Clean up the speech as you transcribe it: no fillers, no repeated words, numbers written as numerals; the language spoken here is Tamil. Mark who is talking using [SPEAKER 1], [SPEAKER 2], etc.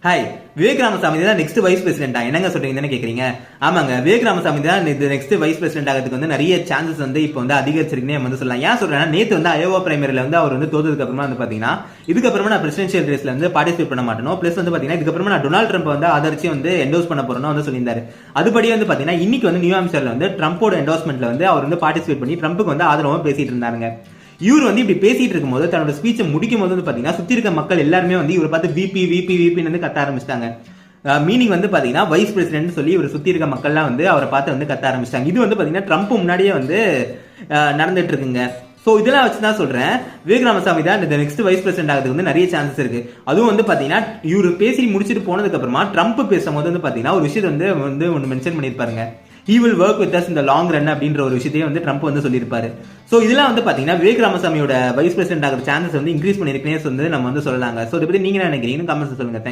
[SPEAKER 1] ஹாய், விவேக் ராமசாமி தான் நெக்ஸ்ட் வைஸ் பிரசிடென்டா? என்னங்க சொல்றீங்கன்னு கேக்குறீங்க. ஆமாங்க, விவேக் ராமசாமி தான் நெக்ஸ்ட் வைஸ் பிரசிடென்ட் ஆகிறதுக்கு வந்து நிறைய சான்சஸ் வந்து இப்போ வந்து அதிகரிச்சிருக்குன்னே வந்து சொல்லலாம். ஏன் சொல்றேன்னா, நேத்து வந்து அயோவா பிரைமரியில வந்து அவர் வந்து தோத்ததுக்கு அப்புறமா வந்து பாத்தீங்கன்னா, இதுக்கப்புறமா நான் பிரசிடென்ஷியல் ரேஸ்ல வந்து பார்ட்டிசிபேட் பண்ண மாட்டேனோ, பிளஸ் வந்து பாத்தீங்கன்னா இதுக்கப்புறமா நான் டொனால்ட் ட்ரம்ப் வந்து ஆதரிச்சு வந்து என்டோஸ் பண்ண போறேன்னு வந்து சொல்லியிருந்தாரு. அதுபடி வந்து பாத்தீங்கன்னா இன்னைக்கு வந்து நியூ ஹாம்ஸ்டர்ல வந்து ட்ரம்போட என்டோஸ்மெண்ட்ல வந்து அவர் வந்து பார்ட்டிசிபேட் பண்ணி ட்ரம்புக்கு வந்து ஆதரவா பேசிட்டு இருந்தாருங்க. இவர் வந்து இப்படி பேசிட்டு இருக்கும்போது தன்னோட ஸ்பீச்சை முடிக்கும் போது வந்து பாத்தீங்கன்னா சுத்தி இருக்க மக்கள் எல்லாருமே வந்து இவரை பார்த்து விபி விபி விபின்னு வந்து கத்த ஆரம்பிச்சிட்டாங்க. மீனிங் வந்து பாத்தீங்கன்னா வைஸ் பிரசிடென்ட் சொல்லி இவர் சுத்தி இருக்க மக்கள்லாம் வந்து அவரை பார்த்து வந்து கத்த ஆரம்பிச்சிட்டாங்க. இது வந்து பாத்தீங்கன்னா ட்ரம்ப் முன்னாடியே வந்து நடந்துட்டு இருக்குங்க. சோ இதெல்லாம் வச்சுதான் சொல்றேன், விவேக் ராமசாமி தான் இந்த நெக்ஸ்ட் வைஸ் பிரசிடென்ட் ஆகிறதுக்கு வந்து நிறைய சான்சஸ் இருக்கு. அதுவும் வந்து பாத்தீங்கன்னா இவர் பேசி முடிச்சுட்டு போனதுக்கு அப்புறமா ட்ரம்ப் பேசும்போது வந்து பாத்தீங்கன்னா ஒரு விஷயத்தை வந்து ஒன்னு mention பண்ணிருப்பாருங்க. he will work with us in the long run அப்படின்ற ஒரு விஷயத்தையும் வந்து ட்ரம்ப் வந்து சொல்லியிருப்பாரு. சோ இதெல்லாம் வந்து பாத்தீங்கன்னா விவேக் ராமசாமியோட வைஸ் பிரசிடென்ட் ஆகிற சான்சஸ் வந்து இன்க்ரீஸ் பண்ணிருக்கேன்னு வந்து நம்ம வந்து சொல்லலாங்க. சோ இதை பத்தி நீங்க என்ன நினைக்கிறீங்க? கமெண்ட்ஸ் சொல்லுங்க. தேங்க்யூ.